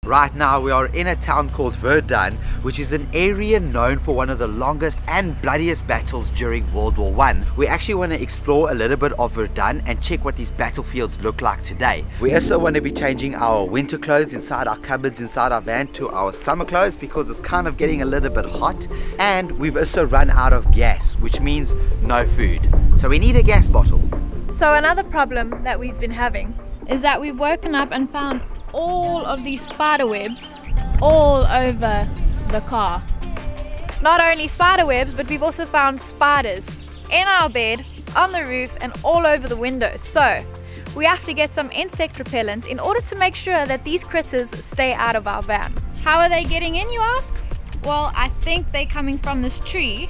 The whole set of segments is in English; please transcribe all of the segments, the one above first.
Right now we are in a town called Verdun, which is an area known for one of the longest and bloodiest battles during World War I. We actually want to explore a little bit of Verdun and check what these battlefields look like today. We also want to be changing our winter clothes inside our cupboards inside our van to our summer clothes because it's kind of getting a little bit hot, and we've also run out of gas, which means no food. So we need a gas bottle. So another problem that we've been having is that we've woken up and found all of these spider webs all over the car. Not only spider webs, but we've also found spiders in our bed, on the roof, and all over the windows. So we have to get some insect repellent in order to make sure that these critters stay out of our van. How are they getting in, you ask? Well, I think they're coming from this tree,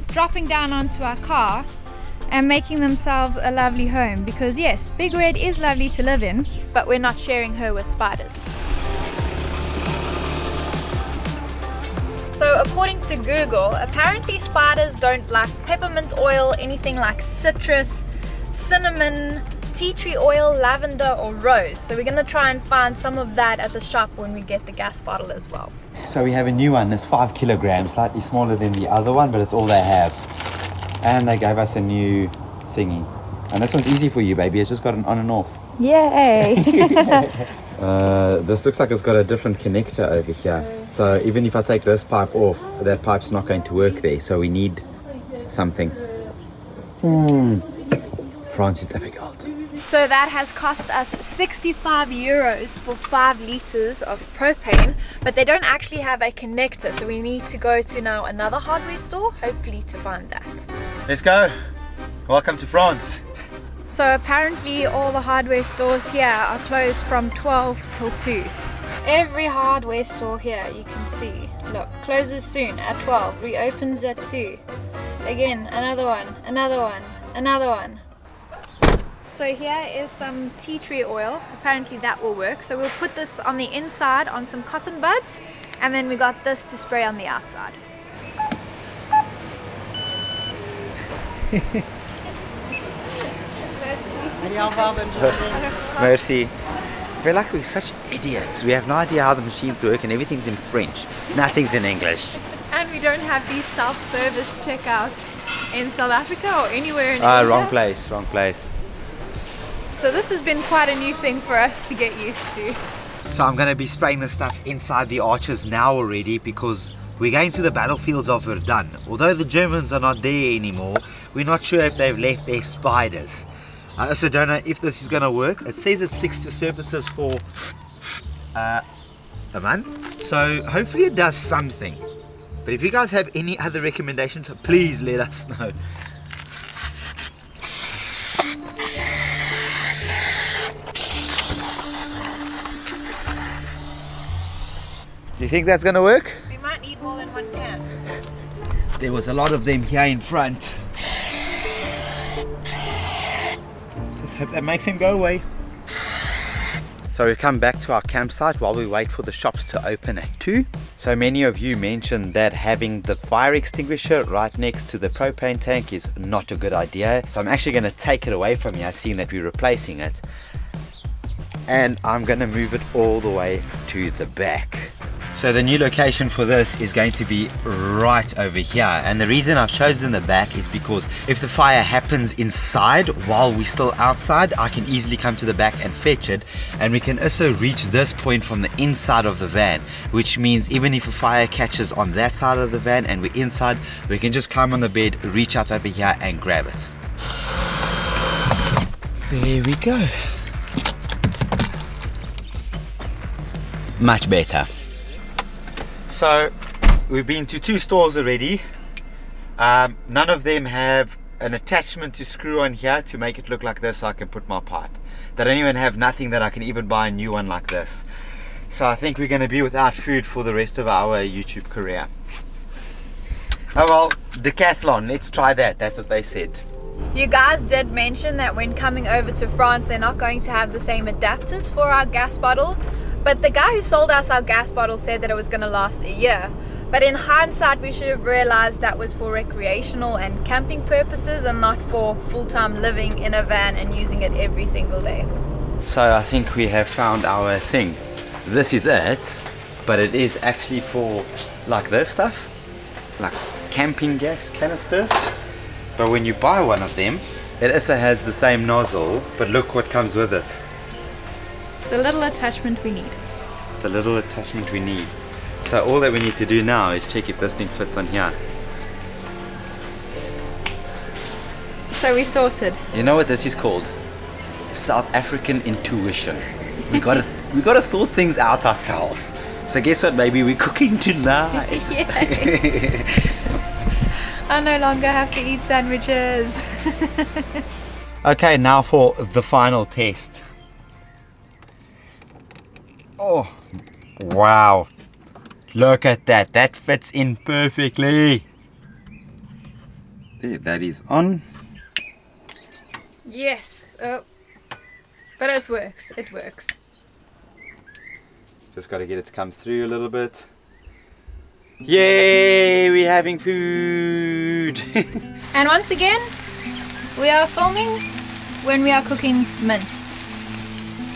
dropping down onto our car and making themselves a lovely home, because yes, Big Red is lovely to live in, but we're not sharing her with spiders. So according to Google, apparently spiders don't like peppermint oil, anything like citrus, cinnamon, tea tree oil, lavender or rose. So we're gonna try and find some of that at the shop when we get the gas bottle as well. So we have a new one, it's 5 kilograms, slightly smaller than the other one, but it's all they have. And they gave us a new thingy. And this one's easy for you, baby. It's just got an on and off. Yay! This looks like it's got a different connector over here. So even if I take this pipe off, that pipe's not going to work there. So we need something. France is difficult. So that has cost us 65 euros for 5 liters of propane, but they don't actually have a connector, so we need to go to now another hardware store, hopefully to find that. Let's go. Welcome to France. So apparently all the hardware stores here are closed from 12 till 2. Every hardware store here, you can see, look, closes soon at 12, reopens at 2. Again, another one, another one, another one. So here is some tea tree oil. Apparently that will work. So we'll put this on the inside on some cotton buds, and then we got this to spray on the outside. Merci. I feel like we're such idiots. We have no idea how the machines work and everything's in French. Nothing's in English. And we don't have these self-service checkouts in South Africa or anywhere in Asia. Wrong place, wrong place. So this has been quite a new thing for us to get used to. So I'm going to be spraying the stuff inside the arches now already, because we're going to the battlefields of Verdun. Although the Germans are not there anymore, we're not sure if they've left their spiders. I also don't know if this is going to work. It says it sticks to surfaces for a month, so hopefully it does something. But if you guys have any other recommendations, please let us know. Do you think that's going to work? We might need more than one can. There was a lot of them here in front. Just hope that makes him go away. So we come back to our campsite while we wait for the shops to open at 2. So many of you mentioned that having the fire extinguisher right next to the propane tank is not a good idea. So I'm actually going to take it away from you, seeing that we're replacing it. And I'm going to move it all the way to the back. So the new location for this is going to be right over here, and the reason I've chosen the back is because if the fire happens inside while we're still outside, I can easily come to the back and fetch it, and we can also reach this point from the inside of the van, which means even if a fire catches on that side of the van and we're inside, we can just climb on the bed, reach out over here and grab it. There we go. Much better. So we've been to 2 stores already. None of them have an attachment to screw on here to make it look like this so I can put my pipe. They don't even have nothing that I can even buy a new one like this. So I think we're going to be without food for the rest of our YouTube career. Oh well, decathlon, let's try that. That's what they said. You guys did mention that when coming over to France they're not going to have the same adapters for our gas bottles, but the guy who sold us our gas bottle said that it was going to last a year. But in hindsight we should have realized that was for recreational and camping purposes and not for full-time living in a van and using it every single day. So I think we have found our thing. this is it, but it is actually for like this stuff, like camping gas canisters. But when you buy one of them, it also has the same nozzle, but look what comes with it. The little attachment we need. The little attachment we need. So all that we need to do now is check if this thing fits on here. So we sorted. You know what this is called? South African intuition. We gotta sort things out ourselves. So guess what, baby? We're cooking tonight. Yeah. I no longer have to eat sandwiches. Okay, now for the final test. Oh, wow. Look at that. That fits in perfectly. There, that is on. Yes. Oh. But it works. It works. Just got to get it to come through a little bit. Yay, we're having food. And once again, we are filming when we are cooking mince.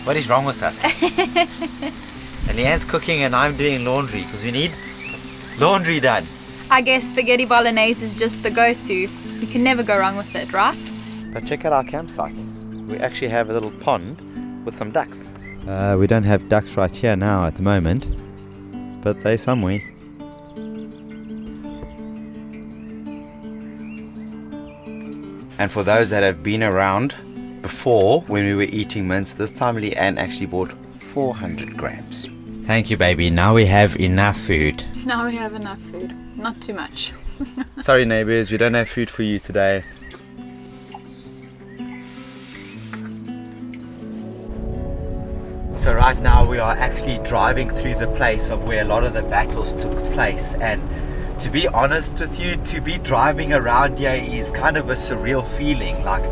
What is wrong with us? And Leanne's cooking and I'm doing laundry because we need laundry done. I guess spaghetti bolognese is just the go-to. You can never go wrong with it, right? But check out our campsite. We actually have a little pond with some ducks. We don't have ducks right here now at the moment, but they're somewhere. And for those that have been around before when we were eating mince, this time Leanne actually bought 400 grams. Thank you, baby. Now we have enough food. Now we have enough food. Not too much. Sorry neighbors, we don't have food for you today. So right now we are actually driving through the place of where a lot of the battles took place, and to be honest with you, to be driving around here is kind of a surreal feeling. Like,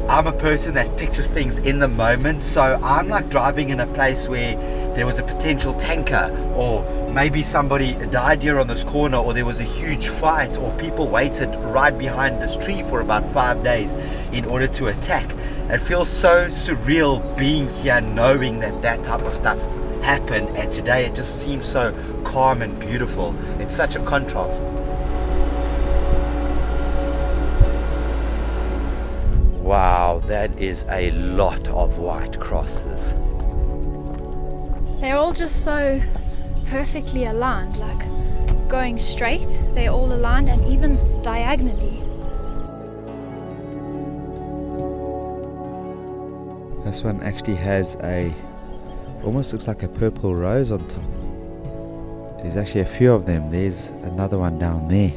I'm a person that pictures things in the moment, so I'm like driving in a place where there was a potential tanker, or maybe somebody died here on this corner, or there was a huge fight, or people waited right behind this tree for about 5 days in order to attack. It feels so surreal being here, knowing that that type of stuff happened, and today it just seems so calm and beautiful. It's such a contrast. Wow, that is a lot of white crosses. They're all just so perfectly aligned, like going straight, they're all aligned, and even diagonally. This one actually has almost looks like a purple rose on top. There's actually a few of them. There's another one down there.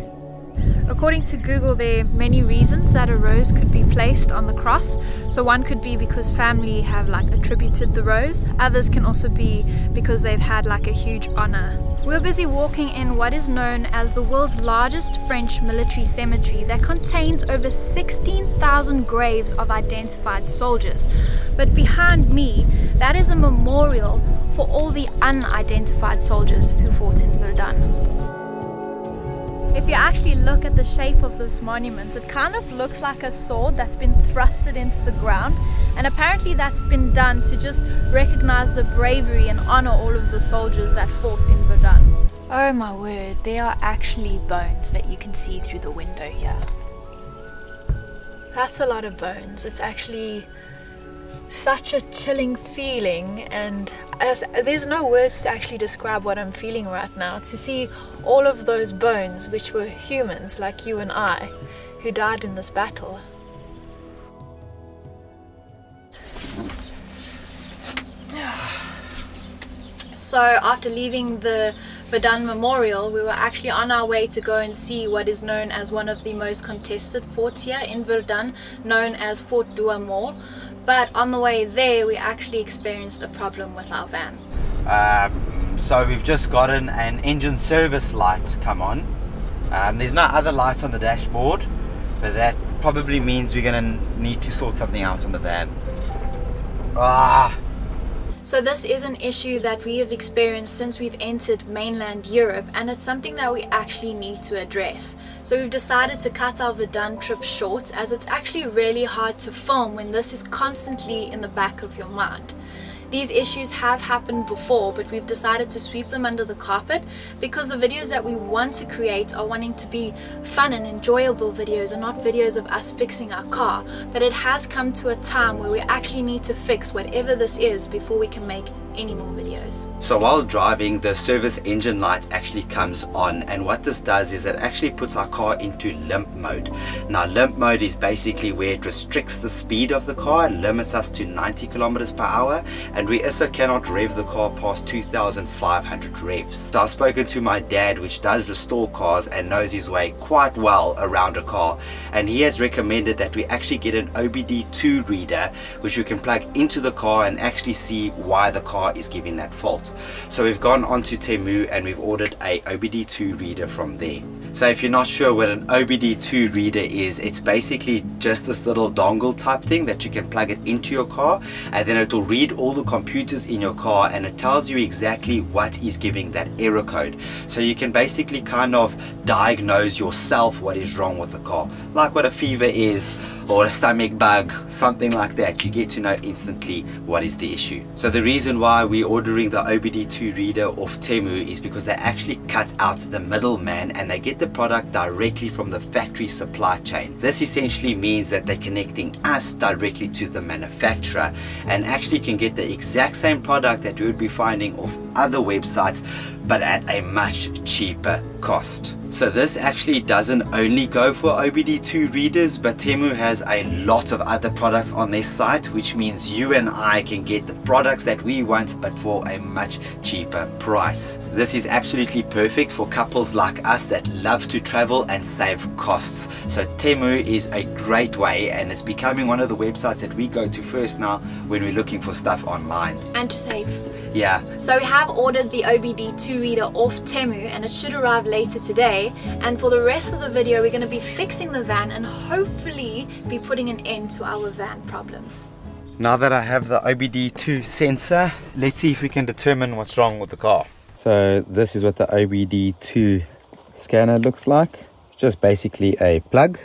According to Google, there are many reasons that a rose could be placed on the cross. So one could be because family have like attributed the rose. Others can also be because they've had like a huge honor. We're busy walking in what is known as the world's largest French military cemetery that contains over 16,000 graves of identified soldiers. But behind me, that is a memorial for all the unidentified soldiers who fought in Verdun. If you actually look at the shape of this monument, it kind of looks like a sword that's been thrusted into the ground, and apparently that's been done to just recognize the bravery and honor all of the soldiers that fought in Verdun. Oh my word, there are actually bones that you can see through the window here. That's a lot of bones. It's actually such a chilling feeling, and there's no words to actually describe what I'm feeling right now. To see all of those bones, which were humans like you and I, who died in this battle. So after leaving the Verdun Memorial, we were actually on our way to go and see what is known as one of the most contested forts here in Verdun, known as Fort Douaumont. But on the way there, we actually experienced a problem with our van. So we've just gotten an engine service light come on. There's no other lights on the dashboard, but that probably means we're gonna need to sort something out on the van. So this is an issue that we have experienced since we've entered mainland Europe, and it's something that we actually need to address. So we've decided to cut our Verdun trip short, as it's actually really hard to film when this is constantly in the back of your mind. These issues have happened before, but we've decided to sweep them under the carpet because the videos that we want to create are wanting to be fun and enjoyable videos and not videos of us fixing our car. But it has come to a time where we actually need to fix whatever this is before we can make any more videos. So while driving, the service engine light actually comes on, and what this does is it actually puts our car into limp mode. Now limp mode is basically where it restricts the speed of the car and limits us to 90 kilometers per hour, and we also cannot rev the car past 2,500 revs. So I've spoken to my dad, which does restore cars and knows his way quite well around a car, and he has recommended that we actually get an OBD2 reader which we can plug into the car and actually see why the car is giving that fault. So we've gone onto TEMU and we've ordered a OBD2 reader from there. So if you're not sure what an OBD2 reader is, it's basically just this little dongle type thing that you can plug it into your car, and then it will read all the computers in your car and it tells you exactly what is giving that error code. So you can basically kind of diagnose yourself what is wrong with the car, like what a fever is or a stomach bug, something like that. You get to know instantly what is the issue. So the reason why we're ordering the OBD2 reader off TEMU is because they actually cut out the middleman and they get the product directly from the factory supply chain. This essentially means that they're connecting us directly to the manufacturer and actually can get the exact same product that we would be finding off other websites, but at a much cheaper cost. So this actually doesn't only go for OBD2 readers, but TEMU has a lot of other products on their site, which means you and I can get the products that we want but for a much cheaper price. This is absolutely perfect for couples like us that love to travel and save costs. So TEMU is a great way, and it's becoming one of the websites that we go to first now when we're looking for stuff online. And to save. Yeah. So we have ordered the OBD2 reader off TEMU and it should arrive later today, and for the rest of the video we're going to be fixing the van and hopefully be putting an end to our van problems. Now that I have the OBD2 sensor, let's see if we can determine what's wrong with the car. So this is what the OBD2 scanner looks like. It's just basically a plug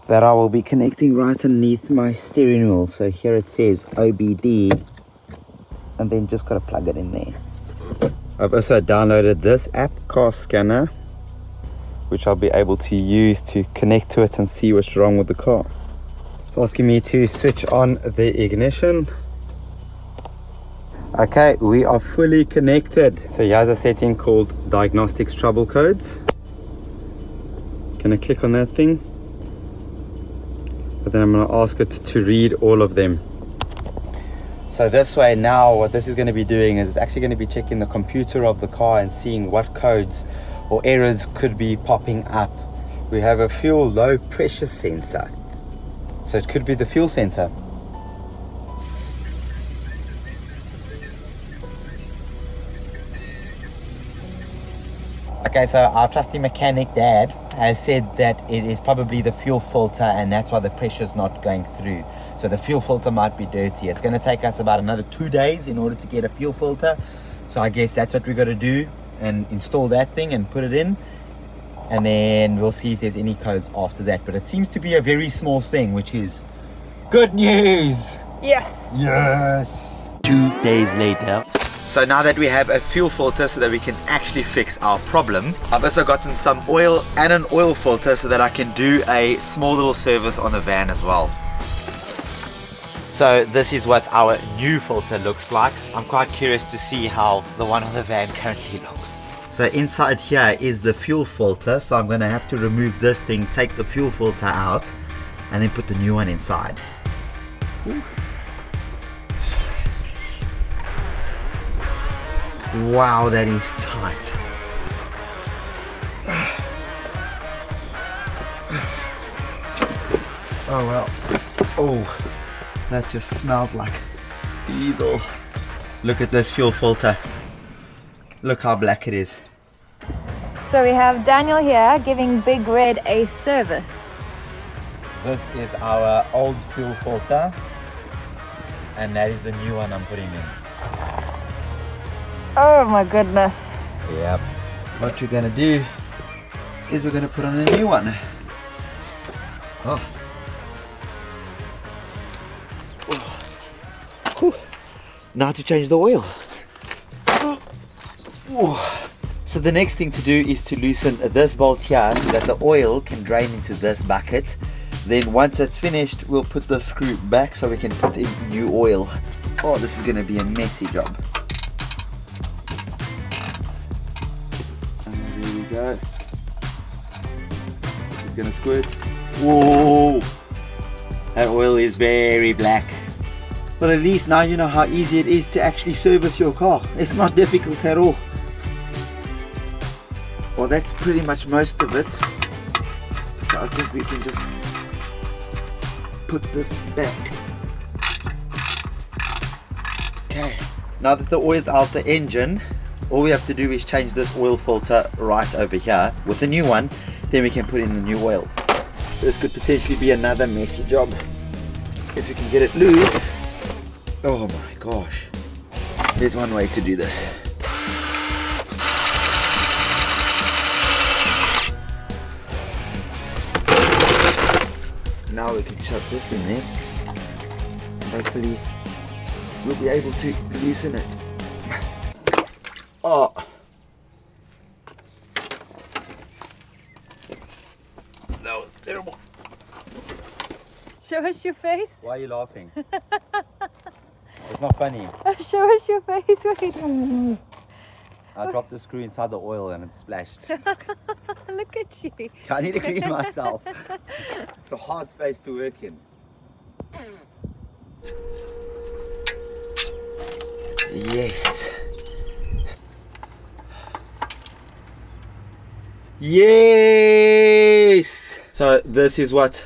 that I will be connecting right underneath my steering wheel. So here it says OBD, and then just got to plug it in there. I've also downloaded this app, Car Scanner, which I'll be able to use to connect to it and see what's wrong with the car. It's asking me to switch on the ignition. Okay, we are fully connected. So here's a setting called Diagnostics Trouble Codes. Gonna click on that thing, but then I'm gonna ask it to read all of them. So this way now, what this is going to be doing is it's actually going to be checking the computer of the car and seeing what codes or errors could be popping up. We have a fuel low pressure sensor, so it could be the fuel sensor. Okay, so our trusty mechanic dad has said that it is probably the fuel filter, and that's why the pressure's not going through. So the fuel filter might be dirty. It's going to take us about another 2 days in order to get a fuel filter. So I guess that's what we're going to do, and install that thing and put it in, and then we'll see if there's any codes after that. But it seems to be a very small thing, which is good news. Yes. Yes. 2 days later. So now that we have a fuel filter so that we can actually fix our problem, I've also gotten some oil and an oil filter so that I can do a small little service on the van as well. So this is what our new filter looks like. I'm quite curious to see how the one on the van currently looks. So inside here is the fuel filter, so I'm going to have to remove this thing, take the fuel filter out, and then put the new one inside. Ooh. Wow, that is tight. Oh well. Oh, that just smells like diesel. Look at this fuel filter. Look how black it is. So we have Daniel here giving Big Red a service. This is our old fuel filter, and that is the new one I'm putting in. Oh my goodness. Yep. What we're gonna do is we're gonna put on a new one. Oh. Now to change the oil. So the next thing to do is to loosen this bolt here so that the oil can drain into this bucket. Then once it's finished, we'll put the screw back so we can put in new oil. Oh, this is going to be a messy job. And there we go. This is going to squirt. Whoa! That oil is very black. But at least now you know how easy it is to actually service your car. It's not difficult at all. Well, that's pretty much most of it. So I think we can just put this back. Okay, now that the oil's out the engine, all we have to do is change this oil filter right over here with a new one. Then we can put in the new oil. This could potentially be another messy job if you can get it loose. Oh my gosh, there's one way to do this. Now we can shove this in there. Hopefully we'll be able to loosen it. Oh, that was terrible. Show us your face. Why are you laughing? It's not funny. Show us your face. Wait. I dropped the screw inside the oil and it splashed. Look at you. I need to clean myself. It's a hard space to work in. Yes. Yes! So this is what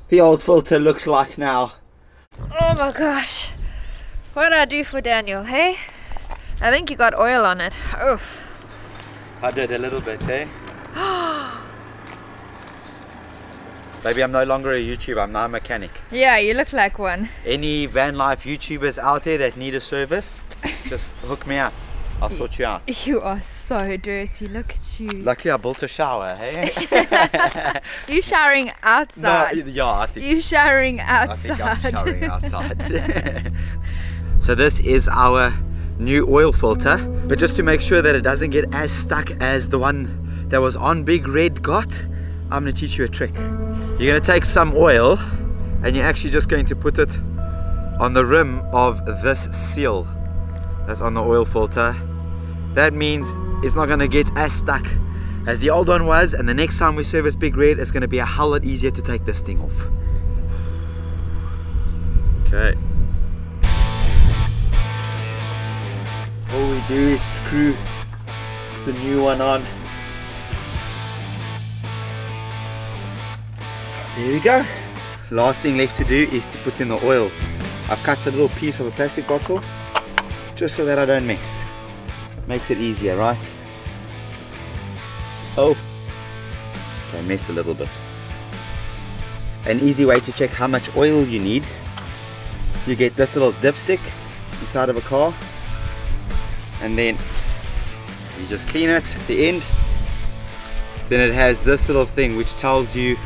the old filter looks like now. Oh my gosh. What did I do for Daniel, hey? I think you got oil on it. Oof. I did a little bit, eh? Baby, I'm no longer a YouTuber, I'm now a mechanic. Yeah, you look like one. Any van life YouTubers out there that need a service, just hook me up. I'll sort you out. You are so dirty, look at you. Luckily I built a shower, hey? You showering outside? No, yeah, I think. You showering outside? I think I'm showering outside. So this is our new oil filter, but just to make sure that it doesn't get as stuck as the one that was on Big Red got, I'm going to teach you a trick. You're going to take some oil and you're actually just going to put it on the rim of this seal that's on the oil filter. That means it's not going to get as stuck as the old one was, and the next time we service Big Red it's going to be a whole lot easier to take this thing off. Okay. All we do is screw the new one on. There we go. Last thing left to do is to put in the oil. I've cut a little piece of a plastic bottle just so that I don't mess. Makes it easier, right? Oh, okay, messed a little bit. An easy way to check how much oil you need. You get this little dipstick inside of a car, and then you just clean it at the end. Then it has this little thing which tells you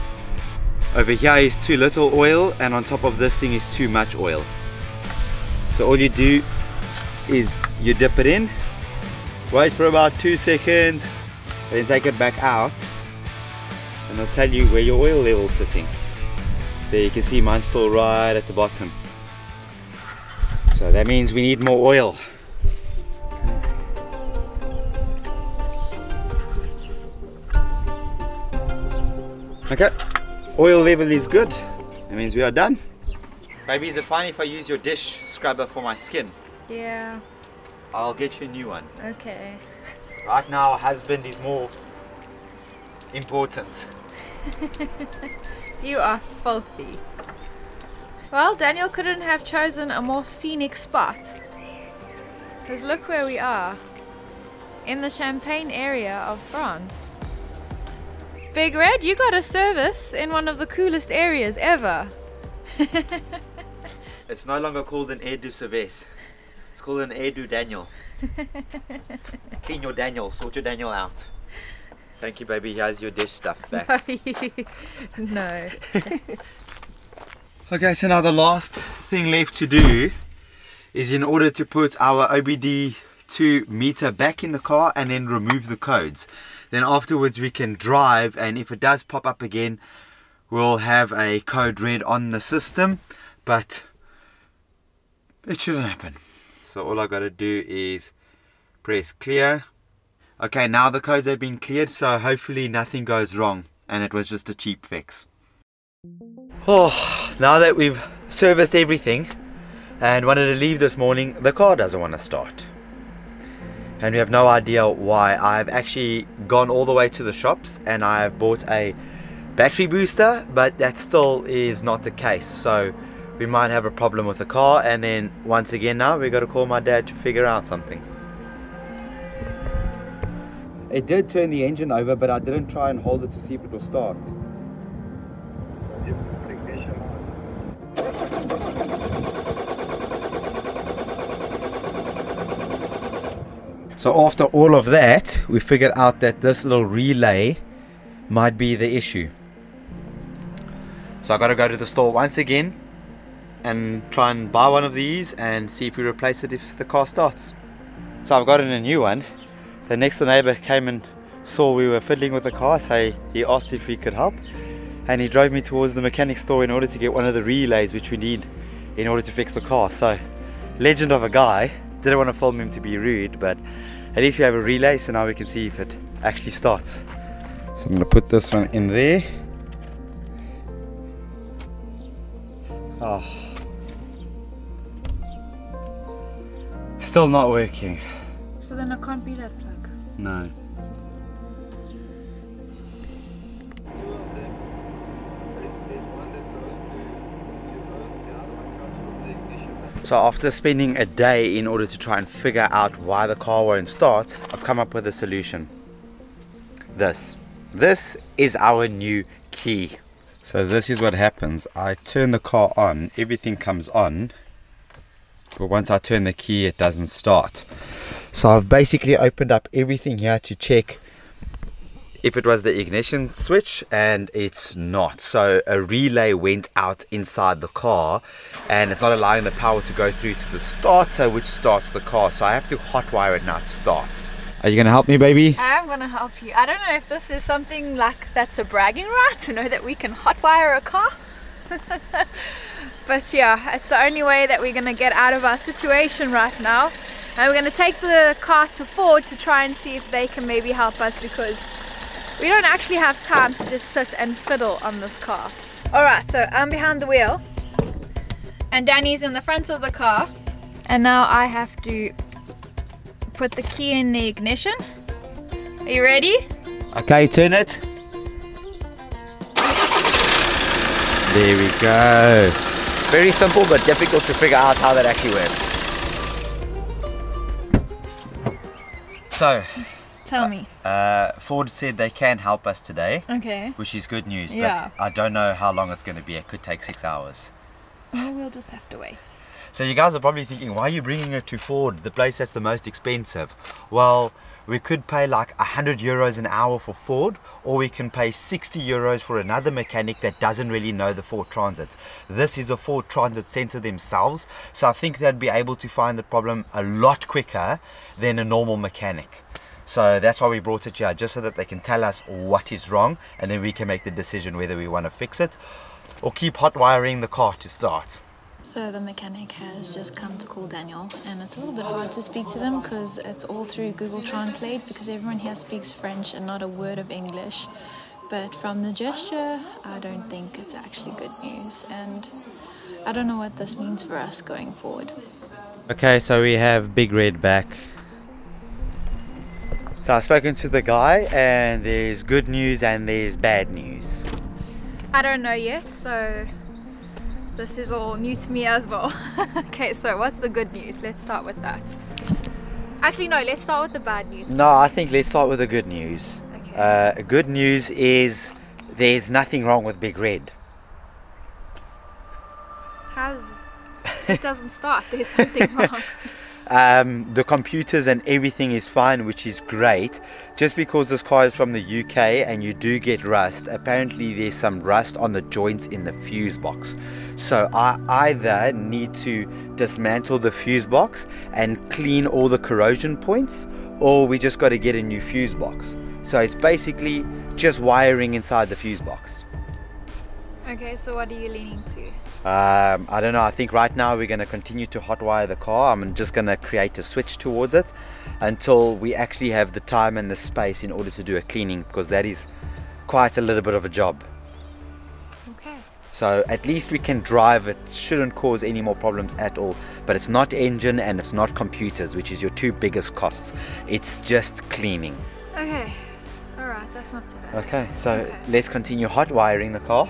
over here is too little oil and on top of this thing is too much oil. So all you do is you dip it in, wait for about 2 seconds, then take it back out, and it'll tell you where your oil level is sitting. There you can see mine's still right at the bottom. So that means we need more oil. Okay, oil level is good. That means we are done. Baby, is it fine if I use your dish scrubber for my skin? Yeah. I'll get you a new one. Okay. Right now, husband is more important. You are filthy. Well, Daniel couldn't have chosen a more scenic spot. Because look where we are. In the Champagne area of France. Big Red, you got a service in one of the coolest areas ever. It's no longer called an air du service. It's called an air du Daniel. Clean your Daniel, sort your Daniel out. Thank you, baby. Here's your dish stuff back. No. Okay, so now the last thing left to do is in order to put our OBD2 meter back in the car and then remove the codes. Then afterwards we can drive, and if it does pop up again, we'll have a code read on the system, but it shouldn't happen. So all I gotta do is press clear. Okay, now the codes have been cleared, so hopefully nothing goes wrong and it was just a cheap fix. Oh, now that we've serviced everything and wanted to leave this morning, the car doesn't want to start. And we have no idea why. I've actually gone all the way to the shops and I've bought a battery booster, but that still is not the case. So we might have a problem with the car, and then once again now we got to call my dad to figure out something. It did turn the engine over, but I didn't try and hold it to see if it will start. So after all of that, we figured out that this little relay might be the issue. So I got to go to the store once again and try and buy one of these and see if we replace it if the car starts. So I've gotten a new one. The next door neighbor came and saw we were fiddling with the car, so he asked if he could help, and he drove me towards the mechanic store in order to get one of the relays which we need in order to fix the car. So legend of a guy. Didn't want to film him to be rude, but at least we have a relay, so now we can see if it actually starts. So I'm going to put this one in there. Oh. Still not working. So then it can't be that plug. No. So after spending a day in order to try and figure out why the car won't start, I've come up with a solution. This is our new key. So this is what happens. I turn the car on, everything comes on, but once I turn the key it doesn't start. So I've basically opened up everything here to check if it was the ignition switch, and it's not. So a relay went out inside the car and it's not allowing the power to go through to the starter, which starts the car. So I have to hotwire it now to start. Are you gonna help me, baby? I am gonna help you. I don't know if this is something like that's a bragging right to know that we can hotwire a car. But yeah, it's the only way that we're gonna get out of our situation right now. And we're gonna take the car to Ford to try and see if they can maybe help us, because we don't actually have time to just sit and fiddle on this car. Alright, so I'm behind the wheel and Danny's in the front of the car, and now I have to put the key in the ignition. Are you ready? Okay, turn it. There we go. Very simple but difficult to figure out how that actually worked. So tell me. Ford said they can help us today. Okay. Which is good news, Yeah. but I don't know how long it's going to be. It could take 6 hours. Well, we'll just have to wait. So you guys are probably thinking, why are you bringing it to Ford, the place that's the most expensive? Well, we could pay like 100 euros an hour for Ford, or we can pay 60 euros for another mechanic that doesn't really know the Ford Transit. This is a Ford Transit center themselves, so I think they'd be able to find the problem a lot quicker than a normal mechanic. So that's why we brought it here, just so that they can tell us what is wrong, and then we can make the decision whether we want to fix it or keep hot wiring the car to start. So the mechanic has just come to call Daniel, and it's a little bit hard to speak to them because it's all through Google Translate, because everyone here speaks French and not a word of English. But from the gesture, I don't think it's actually good news, and I don't know what this means for us going forward. Okay, so we have Big Red back. So I've spoken to the guy, and there's good news and there's bad news. I don't know yet, so this is all new to me as well. Okay, so what's the good news? Let's start with that. Actually, no, let's start with the bad news. No, I think let's start with the good news. Okay. Good news is there's nothing wrong with Big Red. It doesn't start. There's something wrong. The computers and everything is fine, which is great. Just because this car is from the UK and you do get rust, apparently there's some rust on the joints in the fuse box. So I either need to dismantle the fuse box and clean all the corrosion points, or we just got to get a new fuse box. So it's basically just wiring inside the fuse box. Okay, so what are you leaning to? I don't know. I think right now we're going to continue to hotwire the car. I'm just going to create a switch towards it until we actually have the time and the space in order to do a cleaning, because that is quite a little bit of a job. Okay. So at least we can drive it. Shouldn't cause any more problems at all. But it's not engine and it's not computers, which is your two biggest costs. It's just cleaning. Okay. Alright, that's not so bad. Okay, so let's continue hot wiring the car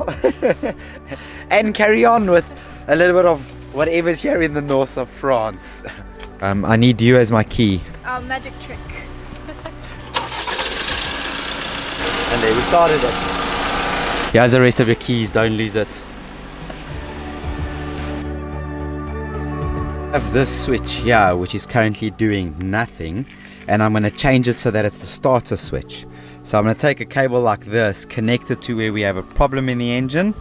and carry on with a little bit of whatever's here in the north of France. I need you as my key. Our magic trick. And there we started it. Here's the rest of your keys, don't lose it. I have this switch here which is currently doing nothing, and I'm going to change it so that it's the starter switch. So I'm going to take a cable like this, connect it to where we have a problem in the engine,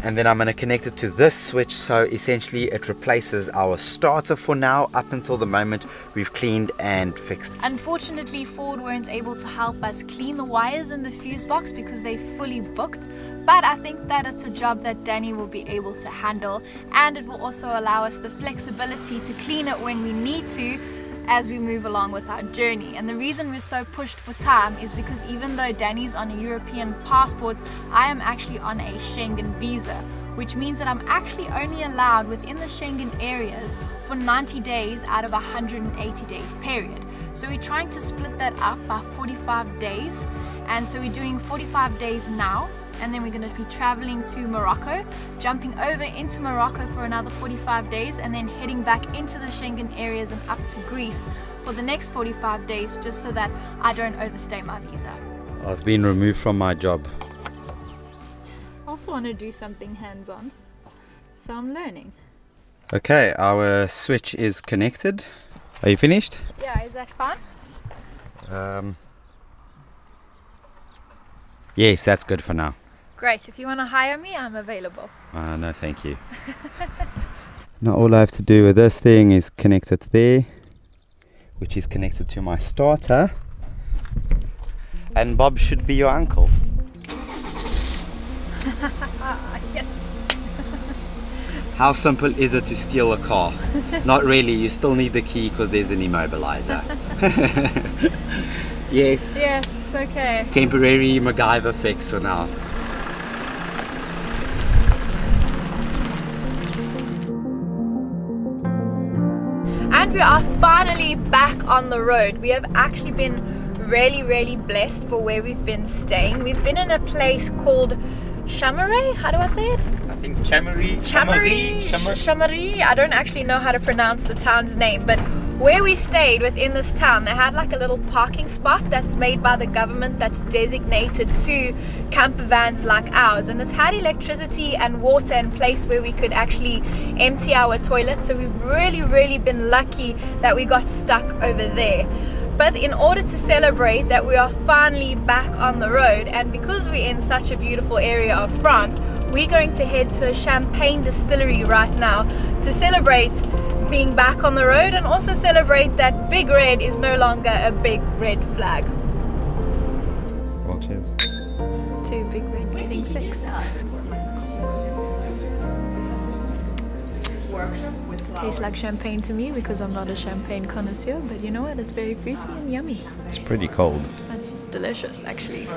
and then I'm going to connect it to this switch, so essentially it replaces our starter for now up until the moment we've cleaned and fixed. Unfortunately, Ford weren't able to help us clean the wires in the fuse box because they fully booked, but I think that it's a job that Danny will be able to handle, and it will also allow us the flexibility to clean it when we need to as we move along with our journey. And the reason we're so pushed for time is because even though Danny's on a European passport, I am actually on a Schengen visa, which means that I'm actually only allowed within the Schengen areas for 90 days out of a 180-day period. So we're trying to split that up by 45 days, and so we're doing 45 days now, and then we're going to be traveling to Morocco, jumping over into Morocco for another 45 days, and then heading back into the Schengen areas and up to Greece for the next 45 days, just so that I don't overstay my visa. I've been removed from my job. I also want to do something hands-on, so I'm learning. Okay, our switch is connected. Are you finished? Yeah, is that fine? Yes, that's good for now. Great, if you want to hire me, I'm available. No, thank you. Now all I have to do with this thing is connect it there, which is connected to my starter, and Bob should be your uncle. Yes. How simple is it to steal a car? Not really, you still need the key because there's an immobilizer. Yes. Yes, okay. Temporary MacGyver fix for now. And we are finally back on the road. We have actually been really blessed for where we've been staying. We've been in a place called Chamaret. How do I say it? I think Chamaret. I don't actually know how to pronounce the town's name, but where we stayed within this town, they had like a little parking spot that's made by the government that's designated to camper vans like ours, and it's had electricity and water and place where we could actually empty our toilet. So we've really been lucky that we got stuck over there. But in order to celebrate that we are finally back on the road, and because we're in such a beautiful area of France, we're going to head to a champagne distillery right now to celebrate being back on the road, and also celebrate that Big Red is no longer a big red flag. Well, cheers. To Big Red getting fixed. Tastes like champagne to me because I'm not a champagne connoisseur, but you know what, it's very fruity and yummy. It's pretty cold. It's delicious actually.